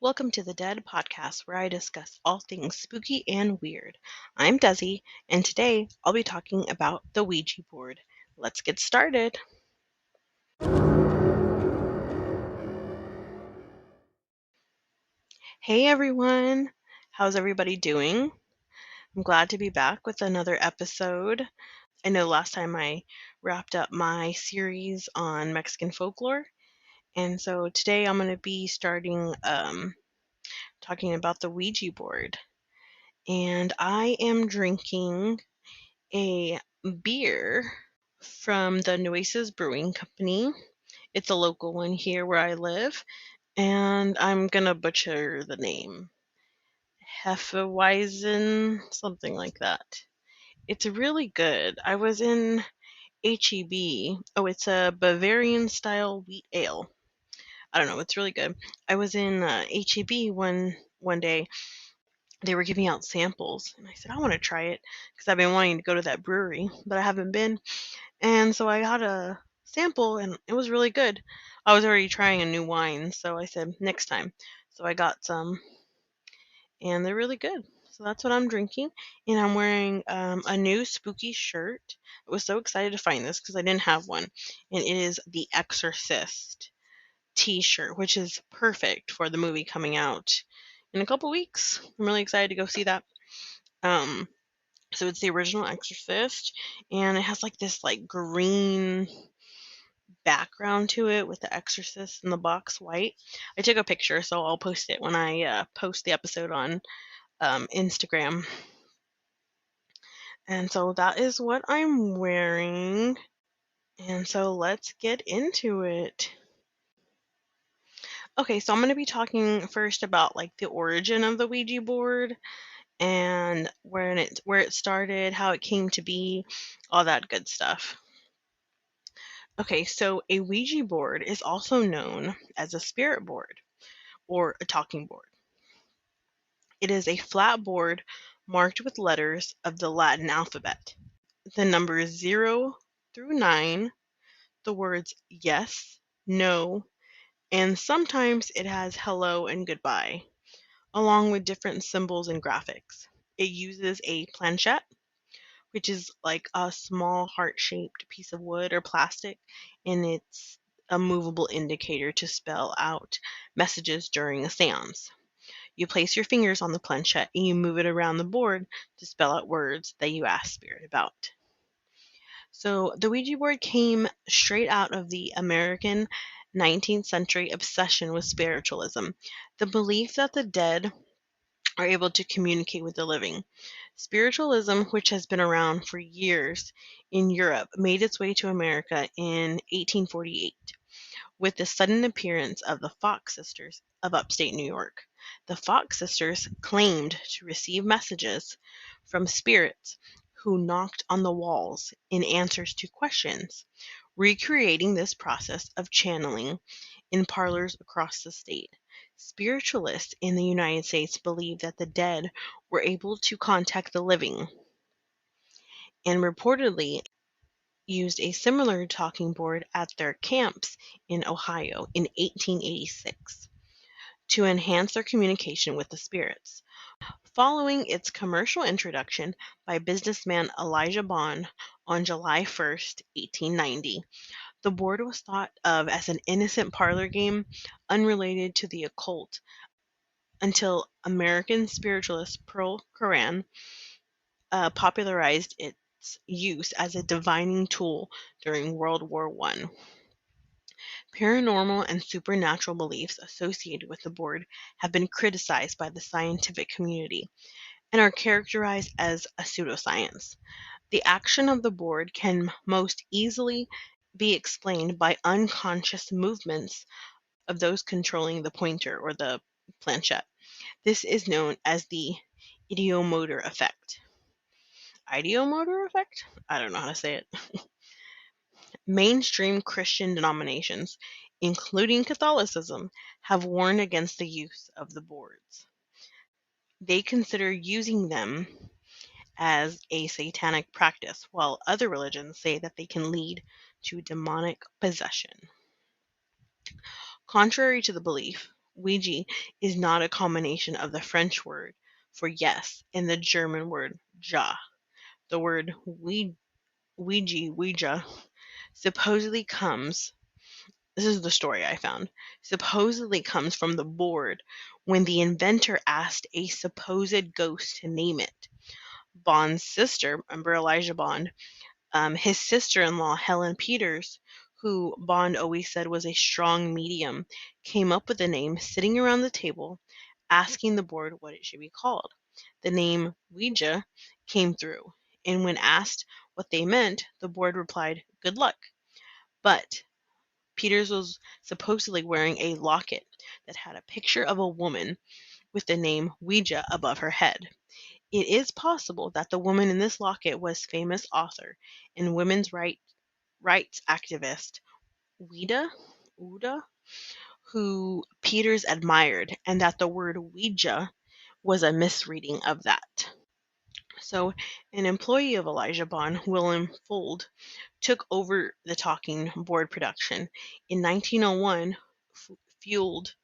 Welcome to the D.E.A.D podcast where I discuss all things spooky and weird. I'm Desi, and today I'll be talking about the Ouija board. Let's get started. Hey everyone, how's everybody doing? I'm glad to be back with another episode. I know last time I wrapped up my series on Mexican folklore, and so today I'm going to be starting talking about the Ouija board. And I am drinking a beer from the Nueces Brewing Company. It's a local one here where I live, and I'm gonna butcher the name. Hefeweizen, something like that. It's really good. I was in HEB. Oh, it's a Bavarian style wheat ale. I don't know, it's really good. I was in HEB one day. They were giving out samples, and I said I want to try it because I've been wanting to go to that brewery, but I haven't been. And so I got a sample and it was really good. I was already trying a new wine, so I said next time. So I got some and they're really good. So that's what I'm drinking. And I'm wearing a new spooky shirt. I was so excited to find this because I didn't have one. And it is the Exorcist t-shirt, which is perfect for the movie coming out in a couple weeks. I'm really excited to go see that. Um, so it's the original Exorcist, and it has like this like green background to it with the Exorcist in the box white. I took a picture, so I'll post it when I post the episode on Instagram. And so that is what I'm wearing. And so let's get into it. Okay, so I'm going to be talking first about like the origin of the Ouija board and where it started, how it came to be, all that good stuff. Okay, so a Ouija board is also known as a spirit board or a talking board. It is a flat board marked with letters of the Latin alphabet. The numbers 0 through 9, the words yes, no, and sometimes it has hello and goodbye, along with different symbols and graphics. It uses a planchette, which is like a small heart-shaped piece of wood or plastic, and it's a movable indicator to spell out messages during a seance. You place your fingers on the planchette and you move it around the board to spell out words that you ask spirit about. So the Ouija board came straight out of the American 19th century obsession with spiritualism, the belief that the dead are able to communicate with the living. Spiritualism, which has been around for years in Europe, made its way to America in 1848 with the sudden appearance of the Fox sisters of upstate New York. The Fox sisters claimed to receive messages from spirits who knocked on the walls in answers to questions, recreating this process of channeling in parlors across the state. Spiritualists in the United States believed that the dead were able to contact the living and reportedly used a similar talking board at their camps in Ohio in 1886 to enhance their communication with the spirits. Following its commercial introduction by businessman Elijah Bond on July 1st, 1890, the board was thought of as an innocent parlor game unrelated to the occult until American spiritualist Pearl Coran popularized its use as a divining tool during World War I. Paranormal and supernatural beliefs associated with the board have been criticized by the scientific community and are characterized as a pseudoscience. The action of the board can most easily be explained by unconscious movements of those controlling the pointer or the planchette. This is known as the ideomotor effect. Ideomotor effect? I don't know how to say it. Mainstream Christian denominations, including Catholicism, have warned against the use of the boards. They consider using them as a satanic practice, while other religions say that they can lead to demonic possession. Contrary to the belief, Ouija is not a combination of the French word for yes and the German word ja. The word Ouija supposedly comes, this is the story I found, supposedly comes from the board when the inventor asked a supposed ghost to name it. Bond's sister, remember Elijah Bond, his sister-in-law, Helen Peters, who Bond always said was a strong medium, came up with the name sitting around the table, asking the board what it should be called. The name Ouija came through, and when asked what they meant, the board replied, "Good luck." But Peters was supposedly wearing a locket that had a picture of a woman with the name Ouija above her head. It is possible that the woman in this locket was famous author and women's rights activist Ouida, who Peters admired, and that the word Ouija was a misreading of that. So, an employee of Elijah Bond, William Fuld, took over the talking board production. In 1901, Fuld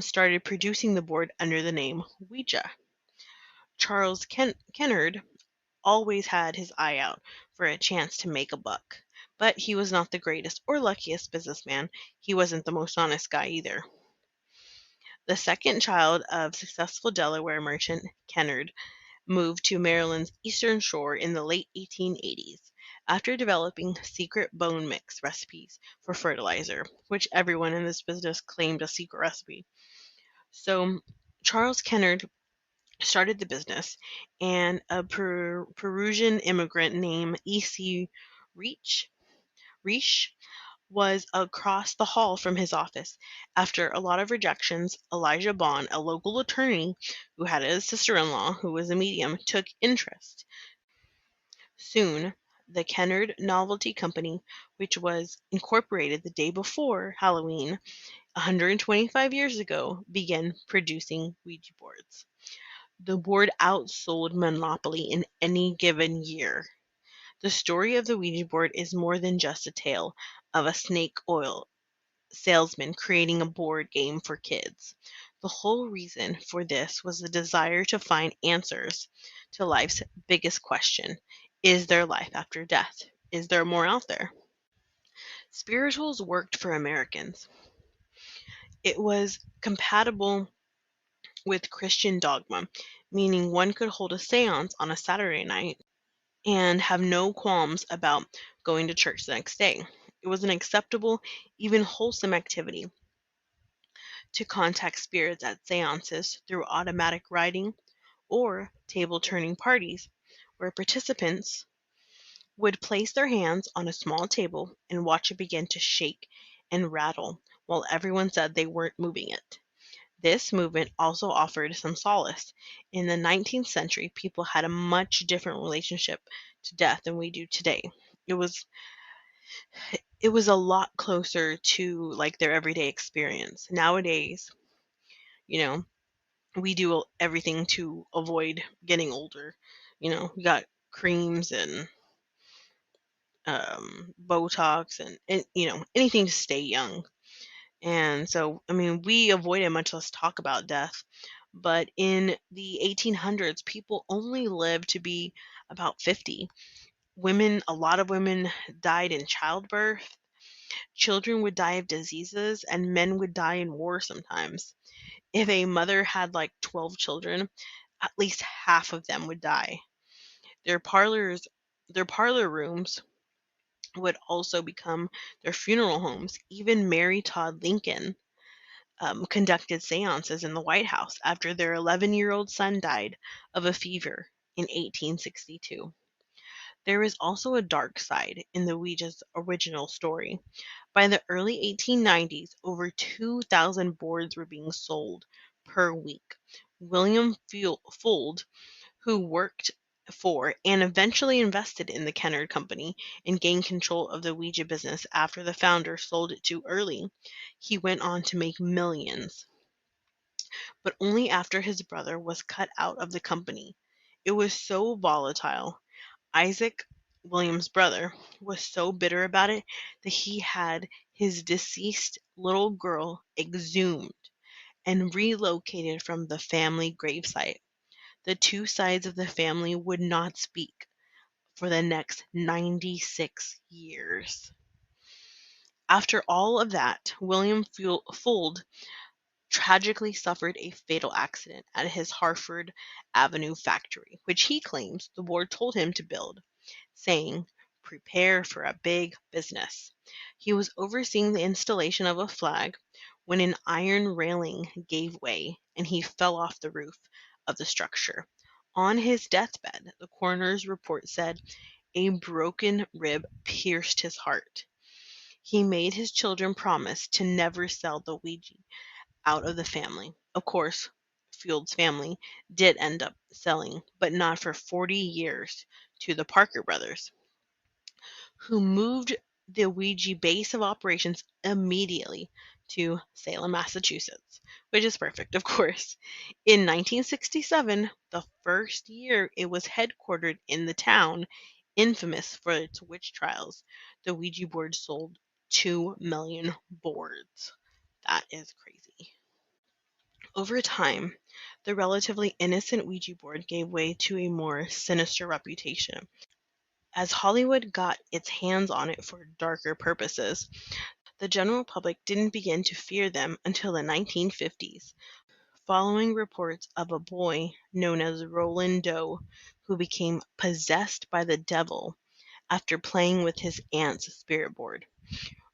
started producing the board under the name Ouija. Charles Kennard always had his eye out for a chance to make a buck, but he was not the greatest or luckiest businessman. He wasn't the most honest guy either. The second child of successful Delaware merchant Kennard moved to Maryland's Eastern Shore in the late 1880s after developing secret bone mix recipes for fertilizer, which everyone in this business claimed a secret recipe. So Charles Kennard started the business, and a Peruvian immigrant named E.C. Reich was across the hall from his office. After a lot of rejections, Elijah Bond, a local attorney who had a sister-in-law who was a medium, took interest. Soon, the Kennard Novelty Company, which was incorporated the day before Halloween 125 years ago, began producing Ouija boards. The board outsold Monopoly in any given year. The story of the Ouija board is more than just a tale of a snake oil salesman creating a board game for kids. The whole reason for this was the desire to find answers to life's biggest question: is there life after death? Is there more out there? Spirituals worked for Americans. It was compatible with Christian dogma, meaning one could hold a seance on a Saturday night and have no qualms about going to church the next day. It was an acceptable, even wholesome activity to contact spirits at seances through automatic writing or table turning parties, where participants would place their hands on a small table and watch it begin to shake and rattle while everyone said they weren't moving it. This movement also offered some solace. In the 19th century, people had a much different relationship to death than we do today. It was it was a lot closer to like their everyday experience. Nowadays, you know, we do everything to avoid getting older. We got creams and Botox and anything to stay young. And so, I mean, we avoided much less talk about death. But in the 1800s, people only lived to be about 50. A lot of women died in childbirth. Children would die of diseases, and men would die in war sometimes. If a mother had like 12 children, at least half of them would die. Their parlors, their parlor rooms would also become their funeral homes. Even Mary Todd Lincoln conducted seances in the White House after their 11-year-old son died of a fever in 1862. There is also a dark side in the Ouija's original story. By the early 1890s, over 2,000 boards were being sold per week. William Fuld, who worked for and eventually invested in the Kennard Company and gained control of the Ouija business after the founder sold it too early, he went on to make millions, but only after his brother was cut out of the company. It was so volatile. Isaac William's brother, was so bitter about it that he had his deceased little girl exhumed and relocated from the family gravesite. The two sides of the family would not speak for the next 96 years. After all of that, William Fuld tragically suffered a fatal accident at his Harford Avenue factory, which he claims the board told him to build, saying, "Prepare for a big business." He was overseeing the installation of a flag when an iron railing gave way and he fell off the roof of the structure. On his deathbed, the coroner's report said a broken rib pierced his heart. He made his children promise to never sell the Ouija out of the family. Of course, Field's family did end up selling, but not for 40 years, to the Parker brothers, who moved the Ouija base of operations immediately to Salem, Massachusetts, which is perfect, of course. In 1967, the first year it was headquartered in the town, infamous for its witch trials, the Ouija board sold 2 million boards. That is crazy. Over time, the relatively innocent Ouija board gave way to a more sinister reputation. As Hollywood got its hands on it for darker purposes, the general public didn't begin to fear them until the 1950s, following reports of a boy known as Roland Doe who became possessed by the devil after playing with his aunt's spirit board.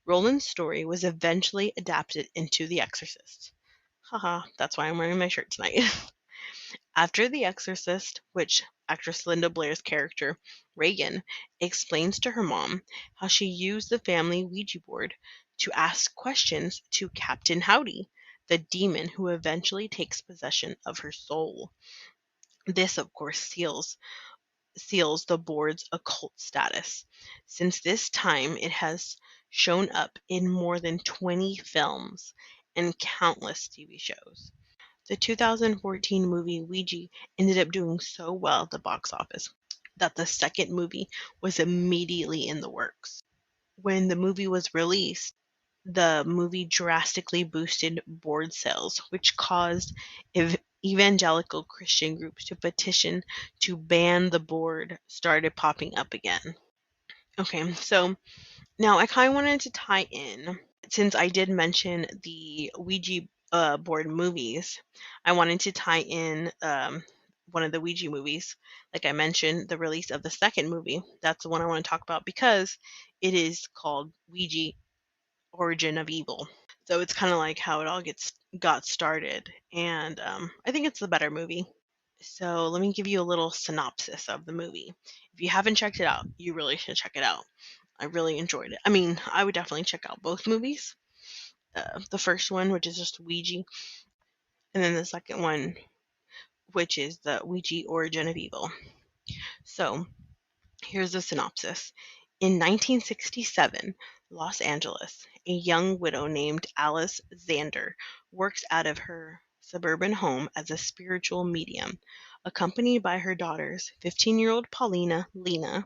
Roland's story was eventually adapted into The Exorcist. Haha, that's why I'm wearing my shirt tonight. After The Exorcist, which actress Linda Blair's character, Reagan, explains to her mom how she used the family Ouija board to ask questions to Captain Howdy, the demon who eventually takes possession of her soul. This, of course, seals the board's occult status. Since this time, it has shown up in more than 20 films and countless TV shows. The 2014 movie Ouija ended up doing so well at the box office that the second movie was immediately in the works. When the movie was released, the movie drastically boosted board sales, which caused evangelical Christian groups to petition to ban the board started popping up again. Okay, so now I kind of wanted to tie in, since I did mention the Ouija board movies, I wanted to tie in one of the Ouija movies. Like I mentioned, the release of the second movie. That's the one I want to talk about because it is called Ouija Origin of Evil. So it's kind of like how it all got started, and I think it's the better movie. So let me give you a little synopsis of the movie. If you haven't checked it out, you really should check it out. I really enjoyed it. I mean, I would definitely check out both movies. The first one, which is just Ouija, and then the second one, which is the Ouija Origin of Evil. So, here's the synopsis. In 1967, Los Angeles, a young widow named Alice Zander works out of her suburban home as a spiritual medium, accompanied by her daughters, 15-year-old Paulina Lena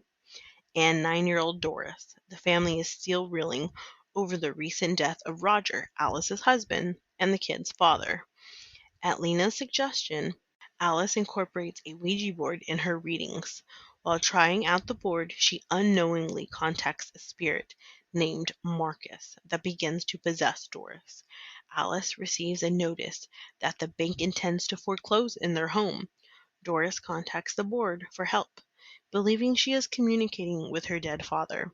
and 9-year-old Doris. The family is still reeling over the recent death of Roger, Alice's husband, and the kid's father. At Lena's suggestion, Alice incorporates a Ouija board in her readings. While trying out the board, she unknowingly contacts a spirit named Marcus that begins to possess Doris. Alice receives a notice that the bank intends to foreclose in their home. Doris contacts the board for help, believing she is communicating with her dead father.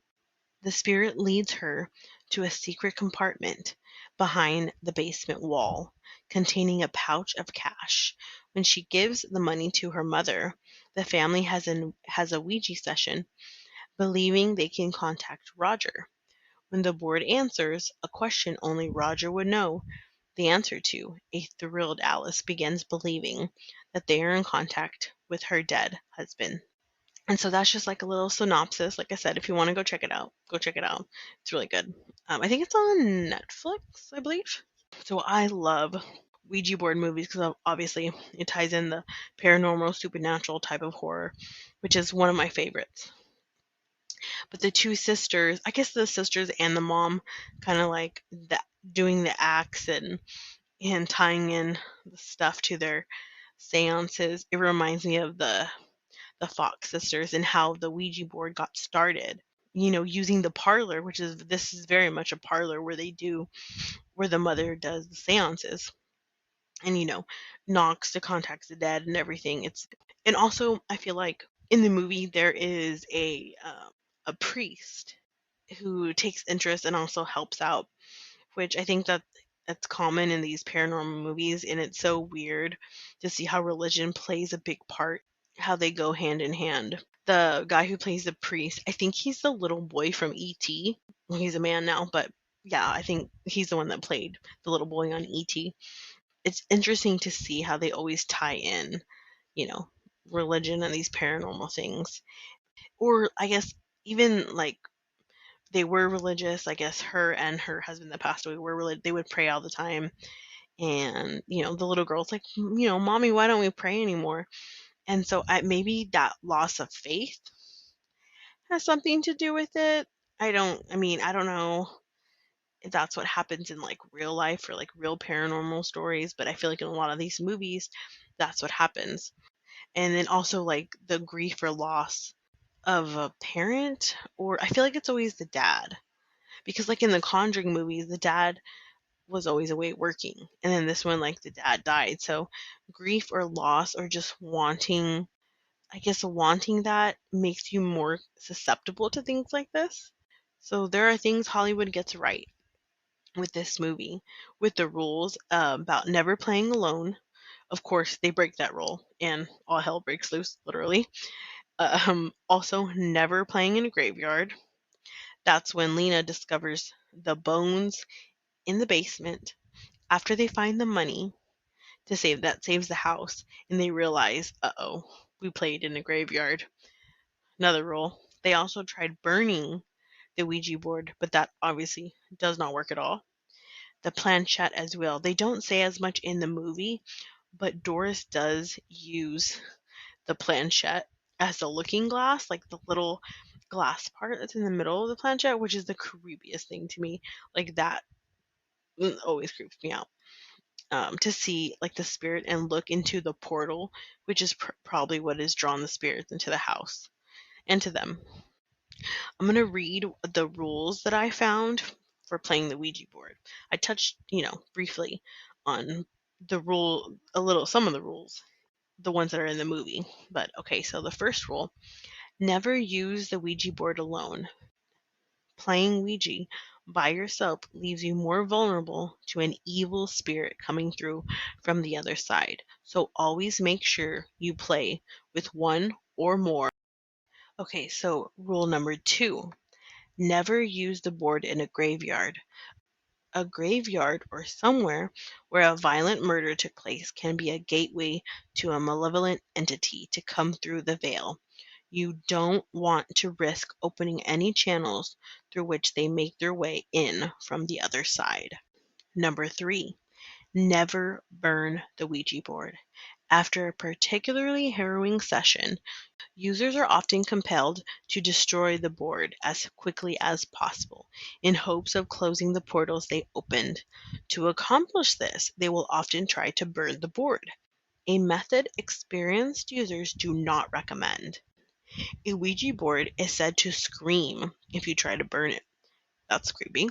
The spirit leads her to a secret compartment behind the basement wall, containing a pouch of cash. When she gives the money to her mother, the family has a Ouija session, believing they can contact Roger. When the board answers a question only Roger would know the answer to, a thrilled Alice begins believing that they are in contact with her dead husband. And so that's just like a little synopsis. Like I said, if you want to go check it out, go check it out. It's really good. I think it's on Netflix, I believe. So I love Ouija board movies because obviously it ties in the paranormal, supernatural type of horror, which is one of my favorites. But the two sisters, I guess the sisters and the mom, kind of like that, doing the acts and tying in the stuff to their seances. It reminds me of the Fox sisters and how the Ouija board got started. Using the parlor, which is this is very much a parlor where the mother does the seances and knocks to contact the dead and everything. And also I feel like in the movie there is a priest who takes interest and also helps out, which I think that's common in these paranormal movies, and it's so weird to see how religion plays a big part, how they go hand in hand. The guy who plays the priest, I think he's the little boy from E.T. Well, he's a man now, but yeah, I think he's the one that played the little boy on E.T. It's interesting to see how they always tie in, you know, religion and these paranormal things. Or I guess even like they were religious. I guess her and her husband that passed away were religious. They would pray all the time. And, the little girl's like, Mommy, why don't we pray anymore? And so maybe that loss of faith has something to do with it. I don't know if that's what happens in like real life or like real paranormal stories, but I feel like in a lot of these movies, that's what happens. And then also like the grief or loss of a parent, or I feel like it's always the dad. Because like in the Conjuring movies, the dad was always away working. And then this one, like the dad died. So grief or loss or just wanting, I guess wanting that makes you more susceptible to things like this. So there are things Hollywood gets right with this movie, with the rules about never playing alone. Of course, they break that rule and all hell breaks loose, literally. Also, never playing in a graveyard. That's when Lena discovers the bones in the basement after they find the money saves the house, and they realize, uh-oh, we played in a graveyard. Another rule. They also tried burning the Ouija board, but that obviously does not work at all. The planchette as well. They don't say as much in the movie, but Doris does use the planchette as a looking glass, like the little glass part that's in the middle of the planchette, which is the creepiest thing to me. Like that always creeps me out. To see like the spirit and look into the portal, which is probably what has drawn the spirits into the house and to them. I'm going to read the rules that I found for playing the Ouija board. I touched, briefly on some of the rules, the ones that are in the movie. But okay, so the first rule, never use the Ouija board alone. Playing Ouija by yourself leaves you more vulnerable to an evil spirit coming through from the other side. So always make sure you play with one or more. Okay, so rule number 2, never use the board in a graveyard. A graveyard or somewhere where a violent murder took place can be a gateway to a malevolent entity to come through the veil. You don't want to risk opening any channels through which they make their way in from the other side. Number 3, never burn the Ouija board. After a particularly harrowing session, users are often compelled to destroy the board as quickly as possible in hopes of closing the portals they opened. To accomplish this, they will often try to burn the board, a method experienced users do not recommend. A Ouija board is said to scream if you try to burn it. That's creepy.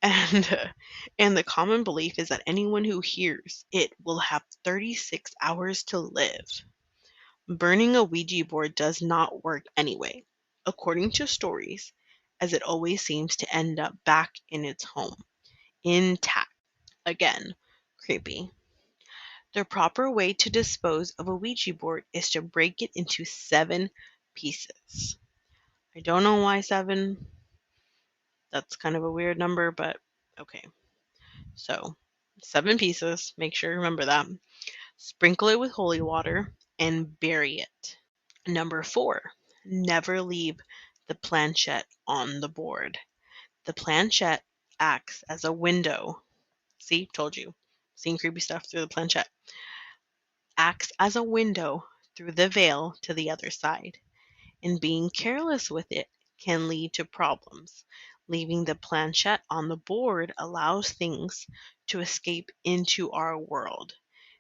And the common belief is that anyone who hears it will have 36 hours to live. Burning a Ouija board does not work anyway, according to stories, as it always seems to end up back in its home, intact. Again, creepy. The proper way to dispose of a Ouija board is to break it into 7 pieces. I don't know why 7. That's kind of a weird number, but okay. So, 7 pieces. Make sure you remember that. Sprinkle it with holy water and bury it. Number 4, never leave the planchette on the board. The planchette acts as a window. See, told you. Seeing creepy stuff through the planchette. Acts as a window through the veil to the other side. And being careless with it can lead to problems. Leaving the planchette on the board allows things to escape into our world.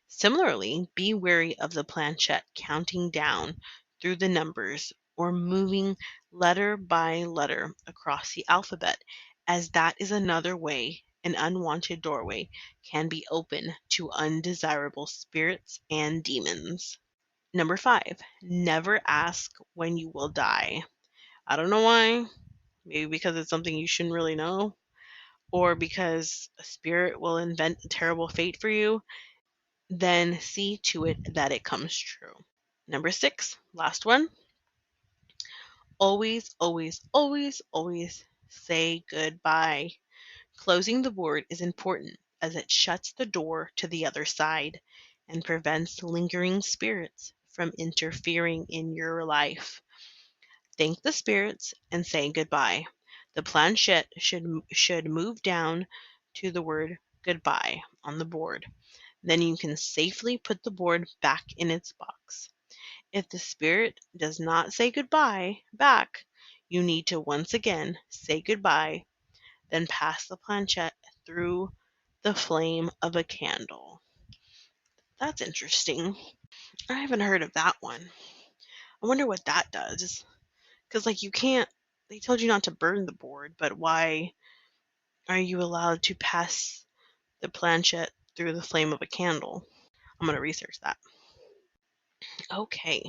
Similarly, be wary of the planchette counting down through the numbers or moving letter by letter across the alphabet, as that is another way an unwanted doorway can be open to undesirable spirits and demons. Number 5, never ask when you will die. I don't know why. Maybe because it's something you shouldn't really know, or because a spirit will invent a terrible fate for you. Then see to it that it comes true. Number 6, last one. Always, always, always, always say goodbye. Closing the board is important as it shuts the door to the other side and prevents lingering spirits from interfering in your life. Thank the spirits and say goodbye. The planchette should move down to the word goodbye on the board. Then you can safely put the board back in its box. If the spirit does not say goodbye back, you need to once again say goodbye, then pass the planchette through the flame of a candle. That's interesting. I haven't heard of that one. I wonder what that does. Because, like, you can't, they told you not to burn the board, but why are you allowed to pass the planchette through the flame of a candle? I'm going to research that. Okay,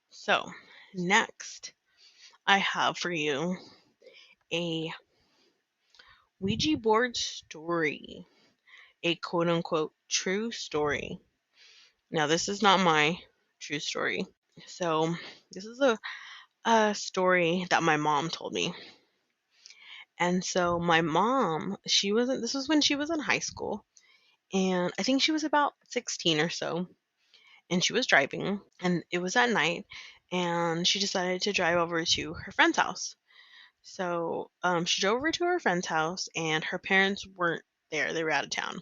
so next I have for you a Ouija board story, a quote unquote true story. Now, this is not my true story. So, this is a story that my mom told me. And so, my mom, this was when she was in high school. And I think she was about 16 or so. And she was driving, and it was at night. And she decided to drive over to her friend's house. So she drove over to her friend's house, and her parents weren't there. They were out of town.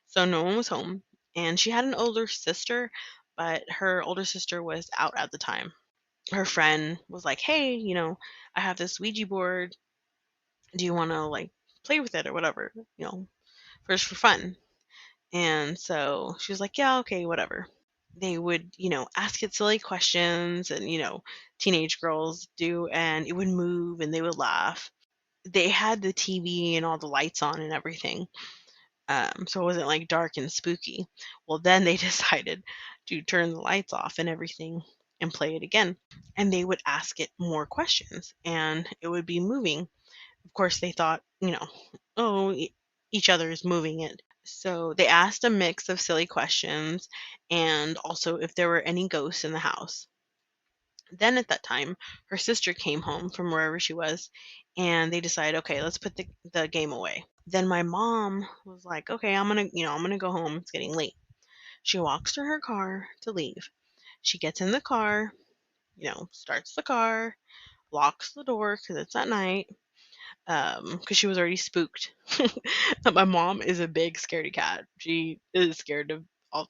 So no one was home. And she had an older sister, but her older sister was out at the time. Her friend was like, hey, I have this Ouija board. Do you want to, like, play with it or whatever, first for fun? And so she was like, yeah, okay, whatever. They would, ask it silly questions, and, teenage girls do, and it would move and they would laugh. They had the TV and all the lights on and everything. So it wasn't like dark and spooky. Well, then they decided to turn the lights off and everything and play it again. And they would ask it more questions and it would be moving. Of course, they thought, oh, each other is moving it. So they asked a mix of silly questions and also if there were any ghosts in the house. Then at that time, her sister came home from wherever she was, and they decided, okay, let's put the game away. Then my mom was like, okay, I'm gonna go home. It's getting late. She walks to her car to leave. She gets in the car, starts the car, locks the door because it's at night, because she was already spooked. My mom is a big scaredy cat. She is scared of all.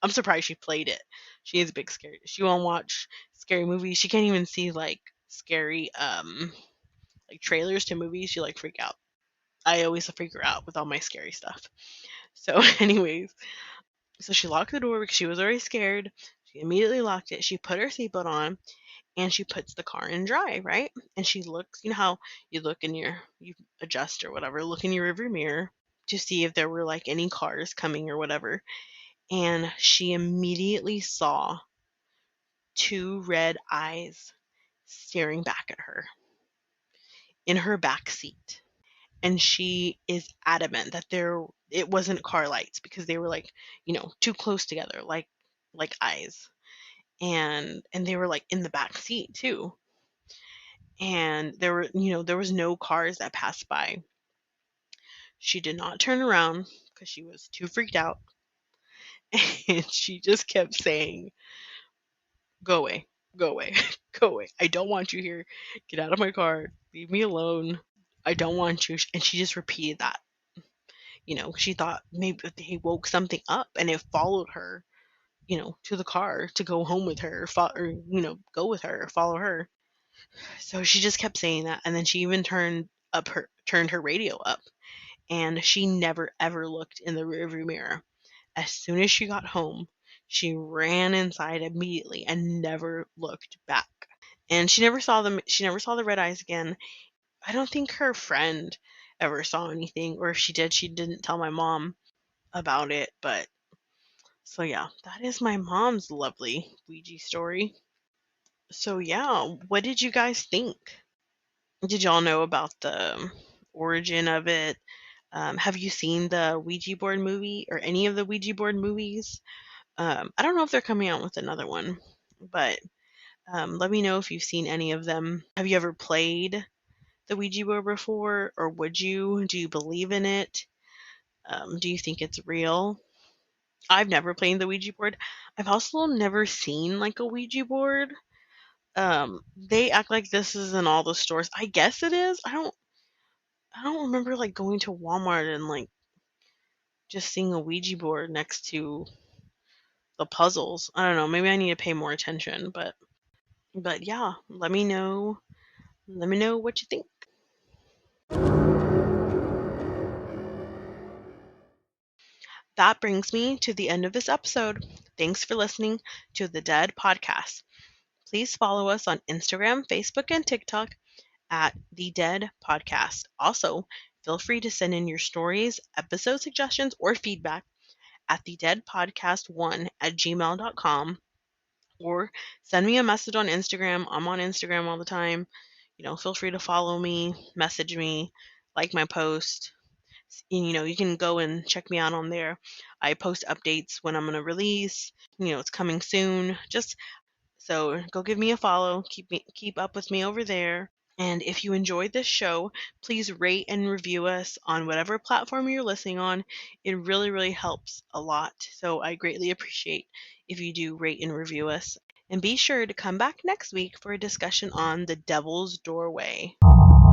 I'm surprised she played it. She is a big scared. She won't watch scary movies. She can't even see like scary like trailers to movies. She like freak out. I always freak her out with all my scary stuff. So anyways, so she locked the door because she was already scared. She immediately locked it. She put her seatbelt on and she puts the car in drive, right? And she looks, how you look in you adjust or whatever, look in your rearview mirror to see if there were like any cars coming or whatever. And she immediately saw two red eyes staring back at her in her back seat. And she is adamant that it wasn't car lights because they were like, too close together, like eyes. And they were like in the back seat too. And there was no cars that passed by. She did not turn around because she was too freaked out. And she just kept saying, go away, go away, go away. I don't want you here. Get out of my car. Leave me alone. I don't want you. And she just repeated that. She thought maybe they woke something up and it followed her, to the car to go home with her, or go with her, follow her. So she just kept saying that, and then she even turned her radio up, and she never ever looked in the rearview mirror. As soon as she got home, she ran inside immediately and never looked back. And she never saw the red eyes again. I don't think her friend ever saw anything, or if she did, she didn't tell my mom about it. But so yeah, that is my mom's lovely Ouija story. So yeah, what did you guys think? Did y'all know about the origin of it? Have you seen the Ouija board movie or any of the Ouija board movies? I don't know if they're coming out with another one, but let me know if you've seen any of them. Have you ever played the Ouija board before, or would you? Do you believe in it? Do you think it's real? I've never played the Ouija board. I've also never seen like a Ouija board. They act like this is in all the stores. I guess it is. I don't remember like going to Walmart and like just seeing a Ouija board next to the puzzles. I don't know. Maybe I need to pay more attention, but yeah, let me know. Let me know what you think. That brings me to the end of this episode. Thanks for listening to the D.E.A.D podcast. Please follow us on Instagram, Facebook, and TikTok at the D.E.A.D podcast. Also, feel free to send in your stories, episode suggestions, or feedback at the D.E.A.D podcast1 at gmail.com, or send me a message on Instagram. I'm on Instagram all the time. Feel free to follow me, message me, like my post. And, you can go and check me out on there. I post updates when I'm going to release. It's coming soon. Just so go give me a follow. Keep up with me over there. And if you enjoyed this show, please rate and review us on whatever platform you're listening on. It really, really helps a lot. So I greatly appreciate if you do rate and review us. And be sure to come back next week for a discussion on the Devil's Doorway.